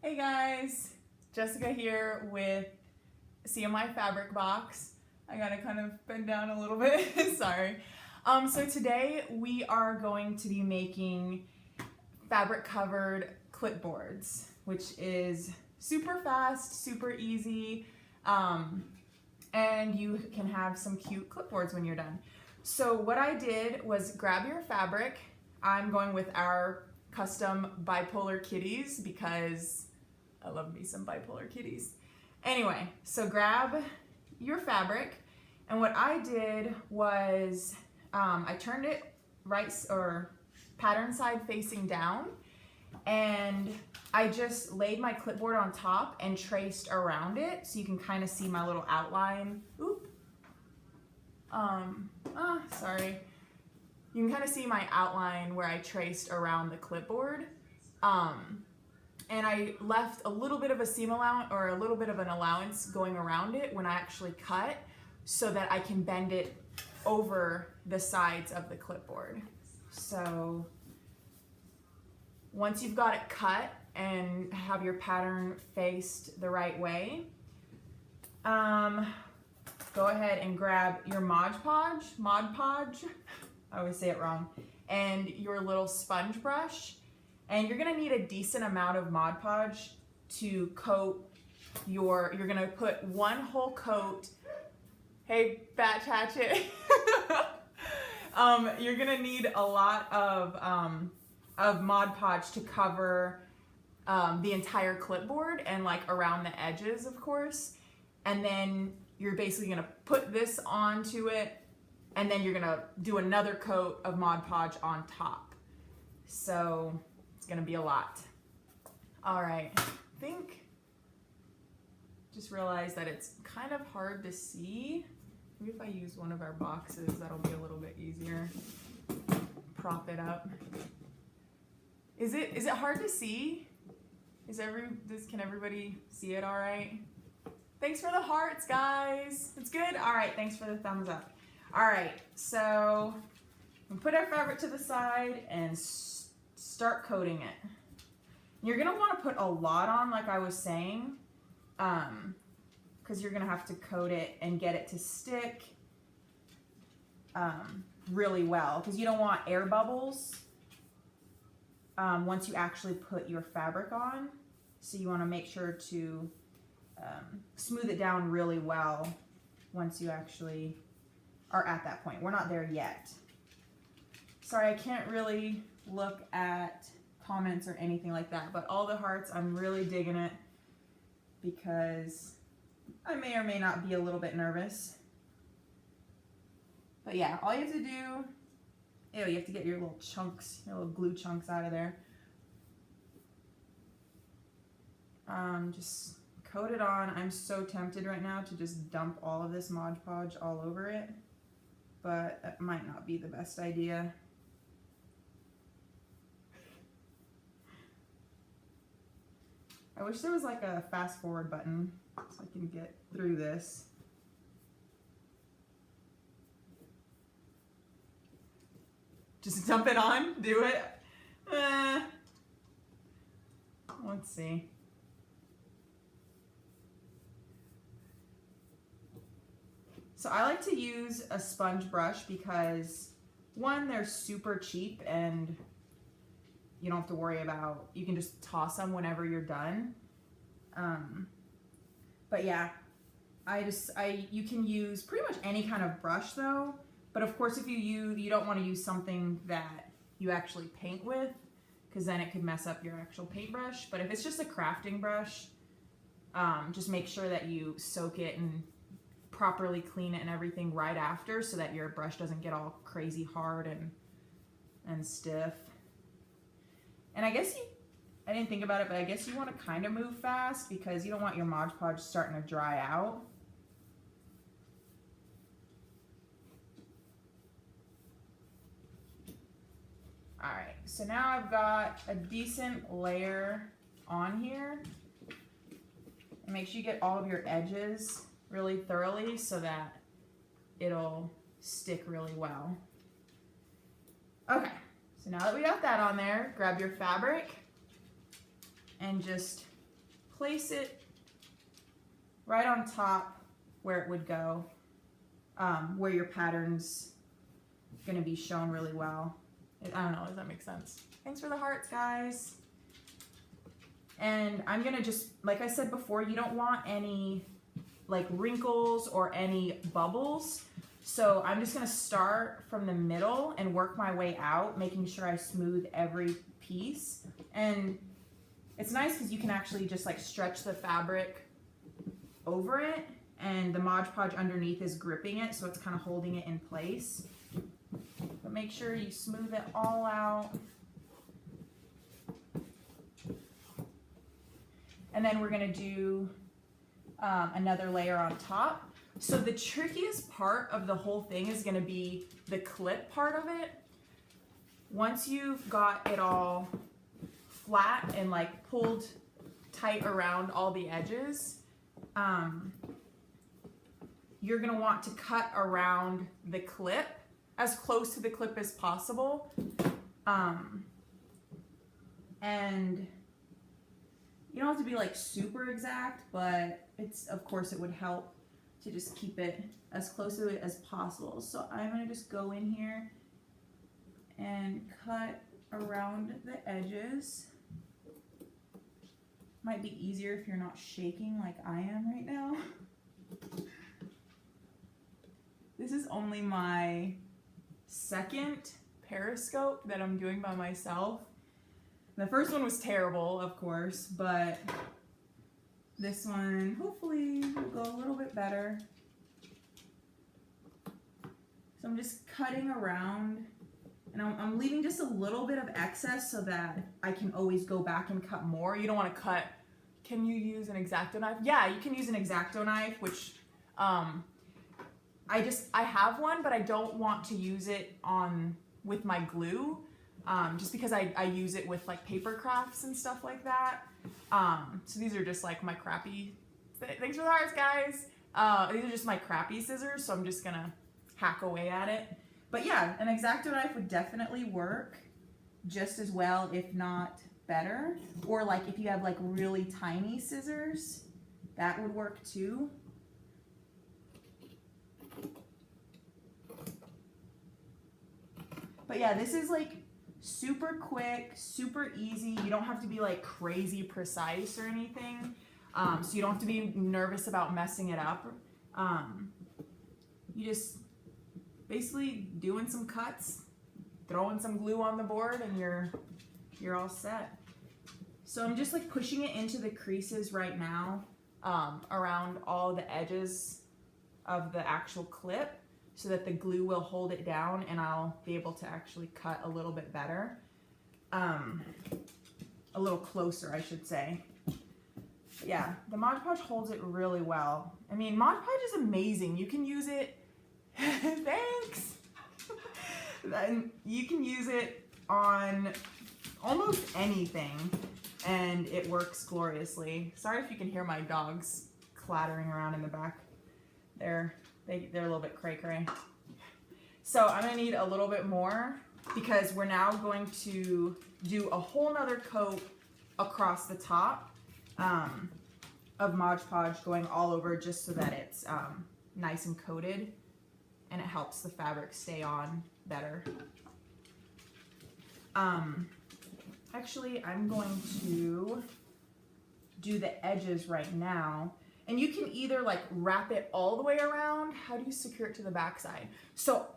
Hey guys, Jessica here with CMYfabriK Box. I gotta kind of bend down a little bit, sorry. So today we are going to be making fabric covered clipboards, which is super fast, super easy, and you can have some cute clipboards when you're done. So what I did was grab your fabric. I'm going with our custom Bipolar Kitties because I love me some Bipolar Kitties. Anyway, so grab your fabric, and what I did was I turned it pattern side facing down, and I just laid my clipboard on top and traced around it so you can kind of see my little outline. Oop. Sorry. You can kind of see my outline where I traced around the clipboard. And I left a little bit of a seam allowance or a little bit of an allowance going around it when I actually cut so that I can bend it over the sides of the clipboard. So once you've got it cut and have your pattern faced the right way, go ahead and grab your Mod Podge, I always say it wrong, and your little sponge brush. And you're gonna need a decent amount of Mod Podge to coat you're gonna put one whole coat. Hey, Fat Hatchet. You're gonna need a lot of Mod Podge to cover the entire clipboard and like around the edges, of course. And then you're basically gonna put this onto it, and then you're gonna do another coat of Mod Podge on top. So it's gonna be a lot. All right, just realized that it's kind of hard to see. Maybe if I use one of our boxes, that'll be a little bit easier. Prop it up. Is it hard to see? Can everybody see it all right? Thanks for the hearts, guys. It's good? All right, thanks for the thumbs up. All right, so we put our fabric to the side and start coating it. You're gonna want to put a lot on, like I was saying, because you're gonna have to coat it and get it to stick really well, because you don't want air bubbles once you actually put your fabric on. So you want to make sure to smooth it down really well once you actually are at that point. We're not there yet. Sorry, I can't really look at comments or anything like that, but all the hearts, I'm really digging it because I may or may not be a little bit nervous. But yeah, all you have to do, you have to get your little chunks, your little glue chunks out of there. Just coat it on. I'm so tempted right now to just dump all of this Mod Podge all over it, but that might not be the best idea. I wish there was like a fast forward button so I can get through this. Just dump it on, do it. Let's see. So I like to use a sponge brush because one, they're super cheap and you don't have to worry about, you can just toss them whenever you're done. But yeah, you can use pretty much any kind of brush though. But of course, if you don't want to use something that you actually paint with, because then it could mess up your actual paintbrush. But if it's just a crafting brush, just make sure that you soak it and properly clean it and everything right after so that your brush doesn't get all crazy hard and stiff. And I guess I didn't think about it, but I guess you want to kind of move fast because you don't want your Mod Podge starting to dry out. All right, so now I've got a decent layer on here. And make sure you get all of your edges really thoroughly so that it'll stick really well. Okay, so now that we got that on there, grab your fabric and just place it right on top where it would go, where your pattern's gonna be shown really well. I don't know, does that make sense? Thanks for the hearts, guys. And I'm gonna just, like I said before, you don't want any like wrinkles or any bubbles. So I'm just gonna start from the middle and work my way out, making sure I smooth every piece. And it's nice because you can actually just like stretch the fabric over it, and the Mod Podge underneath is gripping it, so it's kind of holding it in place. But make sure you smooth it all out. And then we're gonna do another layer on top. So the trickiest part of the whole thing is gonna be the clip part of it. Once you've got it all flat and like pulled tight around all the edges, you're gonna want to cut around the clip as close to the clip as possible. And you don't have to be like super exact, but it's, of course it would help to just keep it as close to it as possible. So I'm gonna just go in here and cut around the edges. Might be easier if you're not shaking like I am right now. This is only my second Periscope that I'm doing by myself. The first one was terrible, of course, but this one hopefully will go a little bit better. So I'm just cutting around, and I'm leaving just a little bit of excess so that I can always go back and cut more. You don't want to cut. Can you use an X-Acto knife? Yeah, you can use an X-Acto knife, which I have one, but I don't want to use it with my glue. Just because I use it with like paper crafts and stuff like that. So these are just like my crappy, thanks for the hearts, guys. These are just my crappy scissors, so I'm just gonna hack away at it. But yeah, an X-Acto knife would definitely work just as well, if not better. Or like if you have like really tiny scissors, that would work too. But yeah, this is like super quick, super easy. You don't have to be like crazy precise or anything. So you don't have to be nervous about messing it up. You just basically doing some cuts, throwing some glue on the board, and you're all set. So I'm just like pushing it into the creases right now, around all the edges of the actual clip, so that the glue will hold it down and I'll be able to actually cut a little bit better. A little closer, I should say. But yeah, the Mod Podge holds it really well. I mean, Mod Podge is amazing. You can use it, thanks! You can use it on almost anything and it works gloriously. Sorry if you can hear my dogs clattering around in the back. They're a little bit cray-cray. So I'm gonna need a little bit more because we're now going to do a whole nother coat across the top of Mod Podge, going all over just so that it's nice and coated and it helps the fabric stay on better. Actually, I'm going to do the edges right now. And you can either like wrap it all the way around. How do you secure it to the backside? So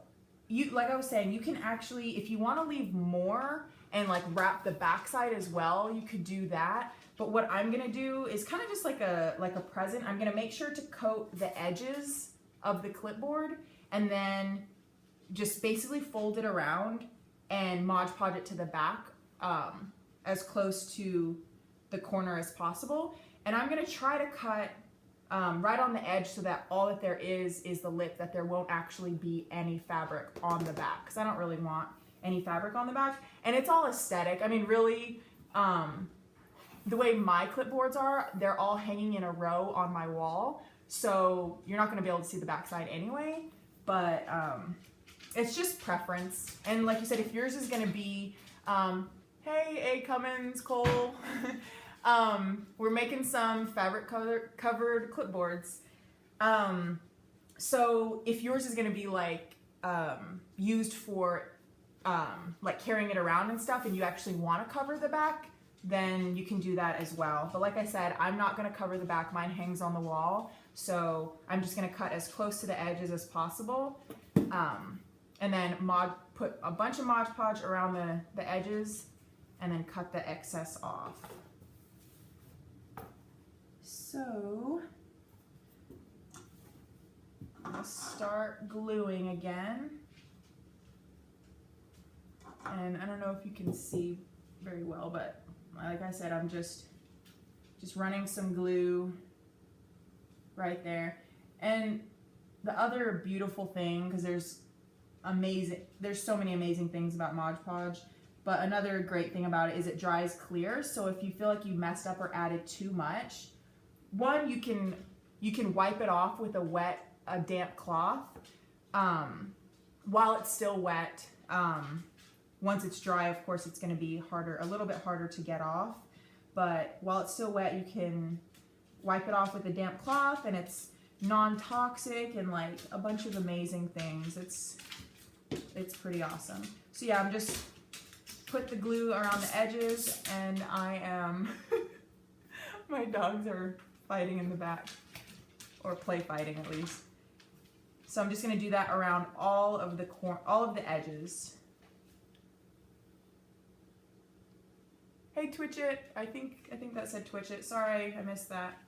you, like I was saying, you can actually, if you want to leave more and like wrap the backside as well, you could do that. But what I'm gonna do is kind of just like a present. I'm gonna make sure to coat the edges of the clipboard and then just basically fold it around and Mod Podge it to the back, as close to the corner as possible. And I'm gonna try to cut right on the edge so that all that there is the lip, that there won't actually be any fabric on the back, because I don't really want any fabric on the back. And it's all aesthetic. I mean, really, the way my clipboards are, they're all hanging in a row on my wall, so you're not going to be able to see the backside anyway, but it's just preference. And like you said, if yours is going to be, hey, A. Cummins, Cole, We're making some fabric covered clipboards. So if yours is going to be like used for like carrying it around and stuff, and you actually want to cover the back, then you can do that as well. But like I said, I'm not going to cover the back. Mine hangs on the wall, so I'm just going to cut as close to the edges as possible, and then put a bunch of Mod Podge around the edges, and then cut the excess off. So I'll start gluing again. And I don't know if you can see very well, but like I said, I'm just running some glue right there. And the other beautiful thing, because there's so many amazing things about Mod Podge, but another great thing about it is it dries clear. So if you feel like you messed up or added too much, one, you can wipe it off with a damp cloth while it's still wet. Once it's dry, of course, it's going to be a little bit harder to get off. But while it's still wet, you can wipe it off with a damp cloth, and it's non-toxic and like a bunch of amazing things. It's pretty awesome. So yeah, I'm just put the glue around the edges, and I am my dogs are fighting in the back, or play fighting at least. So I'm just going to do that around all of the edges. Hey, Twitch It. I think that said Twitch It. Sorry, I missed that.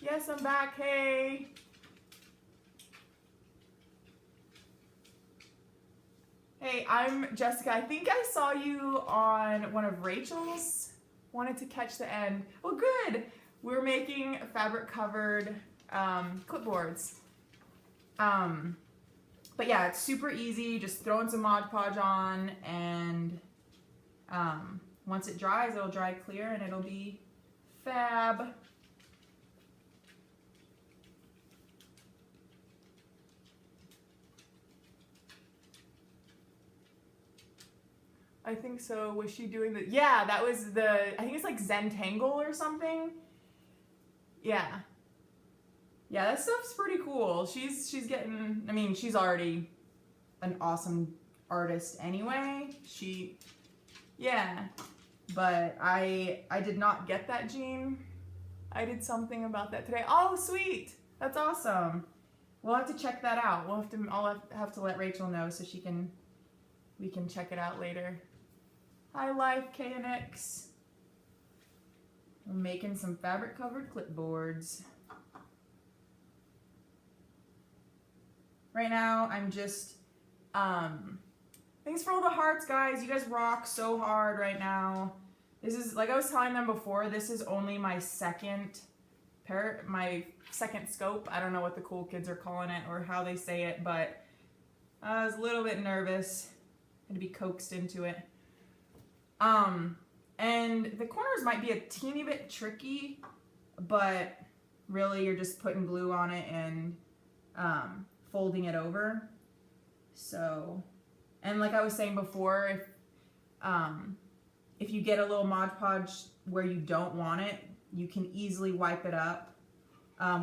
Yes, I'm back. Hey. Hey, I'm Jessica. I think I saw you on one of Rachel's. Wanted to catch the end. Well, good. We're making fabric covered clipboards. But yeah, it's super easy. Just throwing some Mod Podge on, and once it dries, it'll dry clear and it'll be fab. I think so. Was she doing the... Yeah, that was I think it's like Zentangle or something. Yeah. Yeah, that stuff's pretty cool. She's getting... I mean, she's already an awesome artist anyway. Yeah. But I did not get that gene. I did something about that today. Oh, sweet. That's awesome. We'll have to check that out. I'll have to let Rachel know so we can check it out later. Hi, Life KNX. We're making some fabric covered clipboards. Right now, I'm just, thanks for all the hearts, guys. You guys rock so hard right now. This is, like I was telling them before, this is only my second scope. I don't know what the cool kids are calling it or how they say it, but I was a little bit nervous. Had to be coaxed into it. And the corners might be a teeny bit tricky, but really you're just putting glue on it and folding it over. So, and like I was saying before, if you get a little Mod Podge where you don't want it, you can easily wipe it up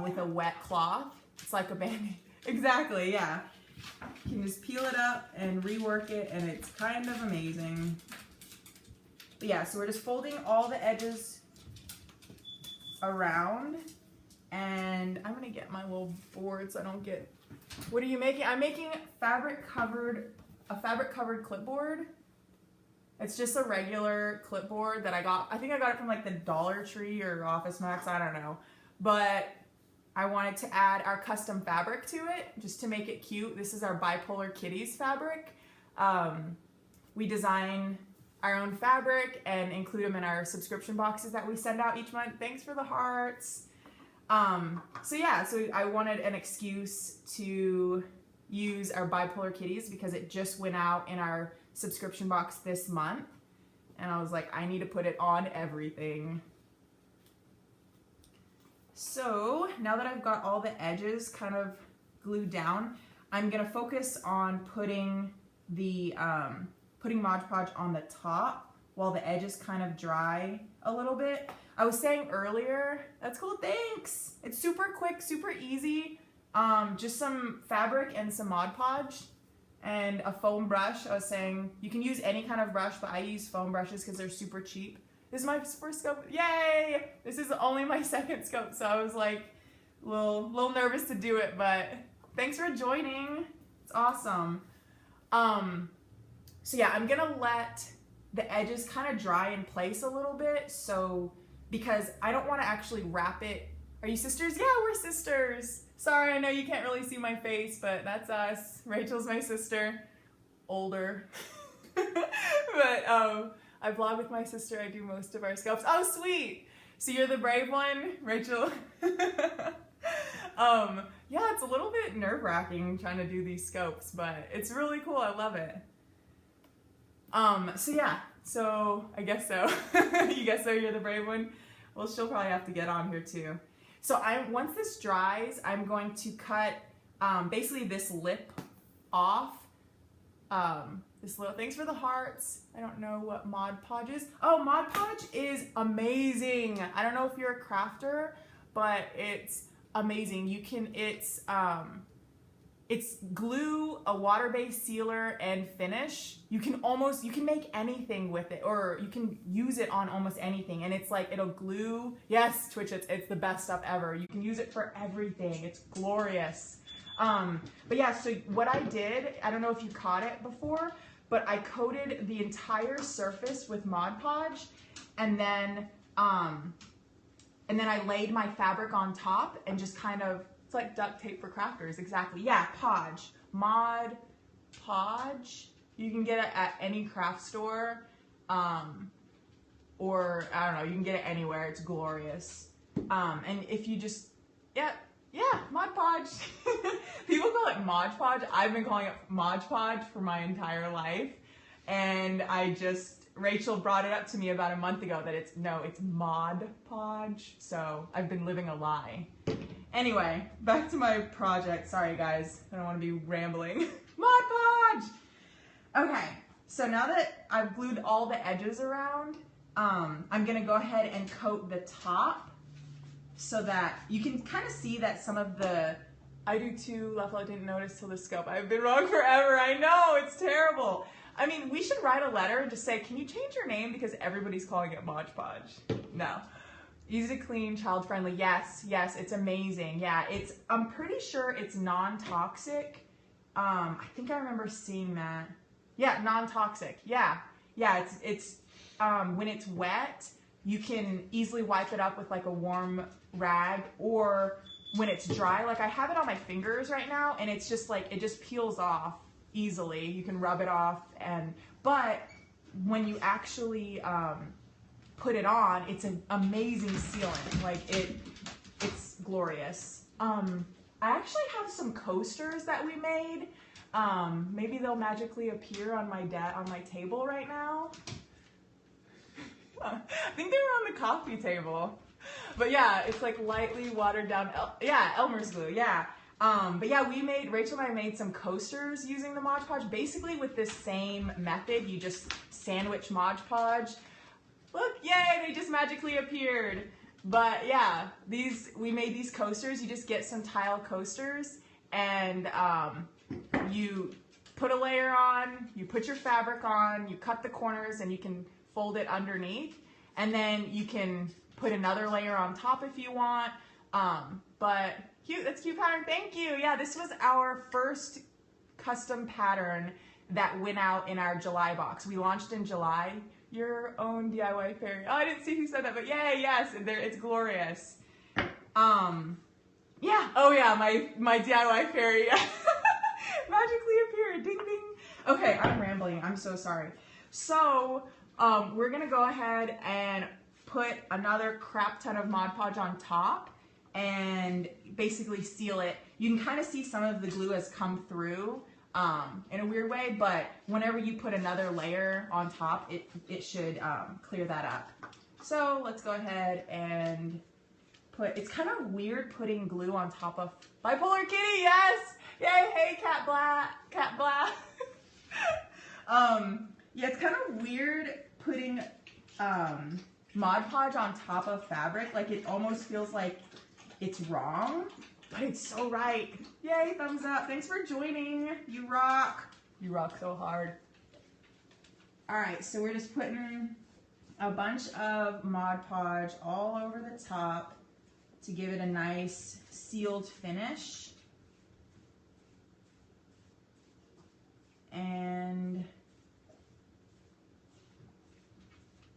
with a wet cloth. It's like a Band-Aid. Exactly, yeah. You can just peel it up and rework it, and it's kind of amazing. But yeah, so we're just folding all the edges around, and I'm gonna get my little board so I don't get... What are you making? I'm making a fabric covered clipboard. It's just a regular clipboard that I got. I think I got it from like the Dollar Tree or Office Max, I don't know. But I wanted to add our custom fabric to it just to make it cute. This is our Bipolar Kitties fabric. We design our own fabric and include them in our subscription boxes that we send out each month. Thanks for the hearts. So yeah, so I wanted an excuse to use our Bipolar Kitties because it just went out in our subscription box this month. And I was like, I need to put it on everything. So now that I've got all the edges kind of glued down, I'm gonna focus on putting the putting Mod Podge on the top while the edges kind of dry a little bit. I was saying earlier, that's cool, thanks. It's super quick, super easy. Just some fabric and some Mod Podge and a foam brush. I was saying you can use any kind of brush, but I use foam brushes because they're super cheap. This is my first scope, yay! This is only my second scope, so I was like a little nervous to do it, but thanks for joining. It's awesome. So yeah, I'm gonna let the edges kind of dry in place a little bit, so because I don't want to actually wrap it. Are you sisters? Yeah, we're sisters. Sorry, I know you can't really see my face, but that's us. Rachel's my sister, older. But I vlog with my sister. I do most of our scopes. Oh, sweet. So you're the brave one, Rachel. Yeah, it's a little bit nerve-wracking trying to do these scopes, but it's really cool. I love it. So yeah, so I guess so. You guess so, you're the brave one? Well, she'll probably have to get on here too. So once this dries, I'm going to cut basically this lip off. This little, thanks for the hearts. I don't know what Mod Podge is. Oh, Mod Podge is amazing. I don't know if you're a crafter, but it's amazing. You can, it's glue, a water-based sealer, and finish. You can make anything with it, or you can use it on almost anything, and it's like, it'll glue. Yes, Twitch, it's the best stuff ever. You can use it for everything. It's glorious. But yeah, so what I did, I don't know if you caught it before, but I coated the entire surface with Mod Podge, and then I laid my fabric on top and just kind of, it's like duct tape for crafters, exactly. Yeah, Podge, Mod Podge. You can get it at any craft store, or I don't know, you can get it anywhere. It's glorious. And if you just, yeah, Mod Podge. People call it Mod Podge. I've been calling it Mod Podge for my entire life, and Rachel brought it up to me about a month ago that it's Mod Podge, so I've been living a lie. Anyway, back to my project. Sorry guys, I don't want to be rambling. Mod Podge! Okay, so now that I've glued all the edges around, I'm gonna go ahead and coat the top so that you can kind of see that some of the, I do too, Leffel, I didn't notice till the scope. I've been wrong forever, I know, it's terrible. I mean, we should write a letter and just say, can you change your name because everybody's calling it Mod Podge? No. Easy to clean, child friendly. Yes, it's amazing. Yeah, I'm pretty sure it's non-toxic. I think I remember seeing that. Yeah, non-toxic. Yeah, it's when it's wet, you can easily wipe it up with like a warm rag, or when it's dry, like I have it on my fingers right now, and it's just like, it just peels off easily. You can rub it off, but when you actually put it on, it's an amazing sealant. Like it's glorious. I actually have some coasters that we made. Maybe they'll magically appear on my table right now. I think they were on the coffee table. But yeah, it's like lightly watered down, Elmer's glue, yeah. But yeah, Rachel and I made some coasters using the Mod Podge, basically with this same method. You just sandwich Mod Podge. Look, yay, they just magically appeared. But yeah, we made these coasters. You just get some tile coasters, and you put a layer on, you put your fabric on, you cut the corners, and you can fold it underneath, and then you can put another layer on top if you want. But cute, that's cute pattern, thank you. Yeah, this was our first custom pattern that went out in our July box. We launched in July. Your own DIY fairy. Oh, I didn't see who said that, but yay, yes, it's glorious. Yeah, oh yeah, my DIY fairy magically appeared, ding ding. Okay, I'm rambling, I'm so sorry. So, we're gonna go ahead and put another crap ton of Mod Podge on top and basically seal it. You can kind of see some of the glue has come through in a weird way, but whenever you put another layer on top, it should clear that up. So let's go ahead and it's kind of weird putting glue on top of Bipolar Kitty, yes! Yay, hey, Cat Blah. Yeah, it's kind of weird putting Mod Podge on top of fabric. Like, it almost feels like it's wrong, but it's so right. Yay, thumbs up. Thanks for joining. You rock. You rock so hard. All right, so we're just putting a bunch of Mod Podge all over the top to give it a nice sealed finish. And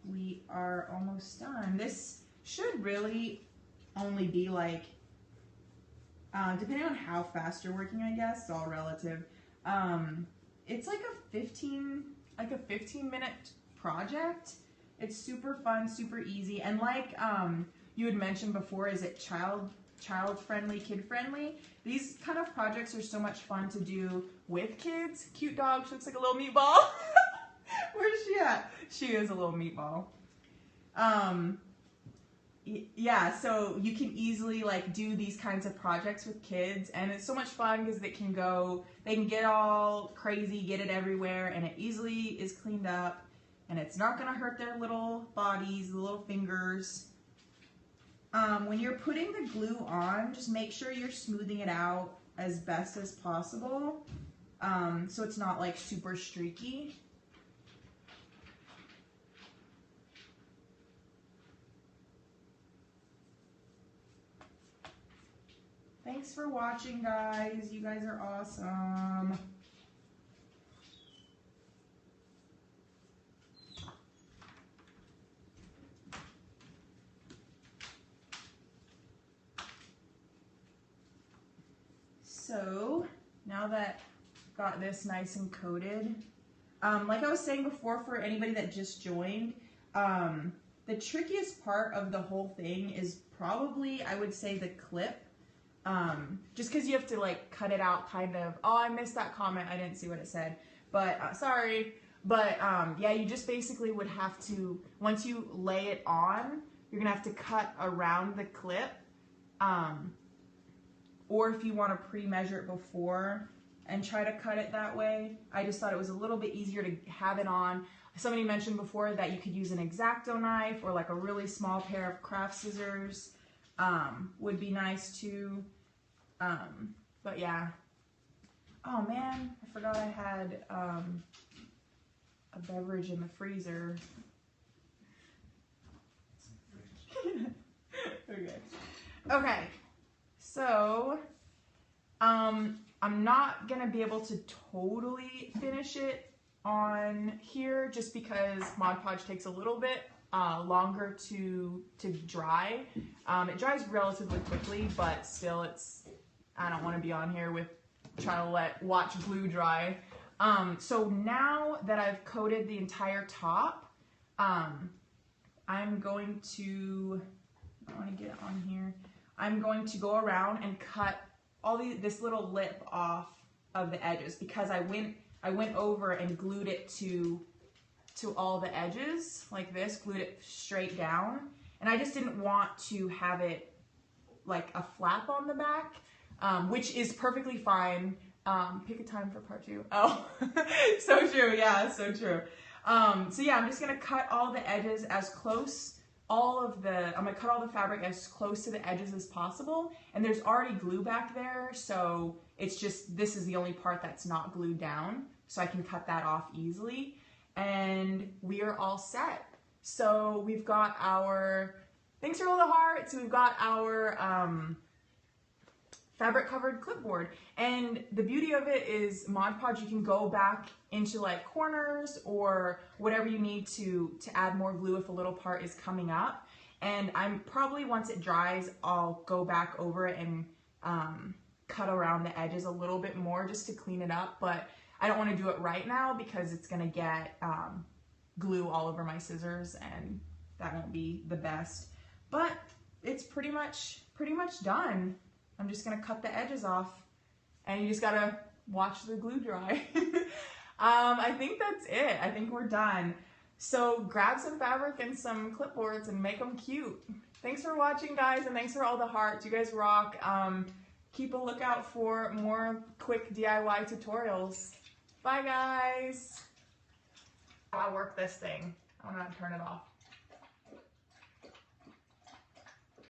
we are almost done. This should really only be like, depending on how fast you're working, I guess, it's all relative. It's like a 15-minute project. It's super fun, super easy, and like you had mentioned before, is it child-friendly, kid-friendly? These kind of projects are so much fun to do with kids. Cute dog, she looks like a little meatball. Where's she at? She is a little meatball. Yeah, so you can easily like do these kinds of projects with kids, and it's so much fun because they can get all crazy, get it everywhere, and it easily is cleaned up, and it's not gonna hurt their little bodies, the little fingers. When you're putting the glue on, just make sure you're smoothing it out as best as possible, so it's not like super streaky. Thanks for watching, guys. You guys are awesome. So now that I've got this nice and coated, like I was saying before, for anybody that just joined, the trickiest part of the whole thing is probably, I would say, the clip. Just because you have to like cut it out kind of. Oh, I missed that comment. I didn't see what it said, but sorry. But yeah, you just basically would have to, once you lay it on, you're gonna have to cut around the clip. Or if you want to pre-measure it before and try to cut it that way. I just thought it was a little bit easier to have it on. Somebody mentioned before that you could use an X-Acto knife or like a really small pair of craft scissors. Would be nice too. But yeah. Oh man, I forgot I had a beverage in the freezer. Okay. So, I'm not gonna be able to totally finish it on here just because Mod Podge takes a little bit longer to dry. It dries relatively quickly, but still I don't want to be on here with trying to watch glue dry. So now that I've coated the entire top, I'm going to, I want to get it on here. I'm going to go around and cut this little lip off of the edges because I went over and glued it to all the edges like this, glued it straight down, and I just didn't want to have it like a flap on the back, which is perfectly fine. Pick a time for part 2. Oh, so true. Yeah, so true. So yeah, I'm just gonna cut all the edges as close. I'm gonna cut all the fabric as close to the edges as possible, and there's already glue back there, so it's just, this is the only part that's not glued down, so I can cut that off easily, and we are all set. So we've got our, thanks for all the hearts, we've got our fabric covered clipboard, and the beauty of it is Mod Podge, you can go back into like corners or whatever you need to add more glue if a little part is coming up, and I'm probably, once it dries, I'll go back over it and cut around the edges a little bit more just to clean it up, but I don't want to do it right now because it's gonna get glue all over my scissors and that won't be the best, but it's pretty much done. I'm just gonna cut the edges off and you just gotta watch the glue dry. I think that's it. I think we're done. So grab some fabric and some clipboards and make them cute. Thanks for watching, guys, and thanks for all the hearts. You guys rock. Keep a lookout for more quick DIY tutorials. Bye, guys. I'll work this thing. I don't know how to turn it off.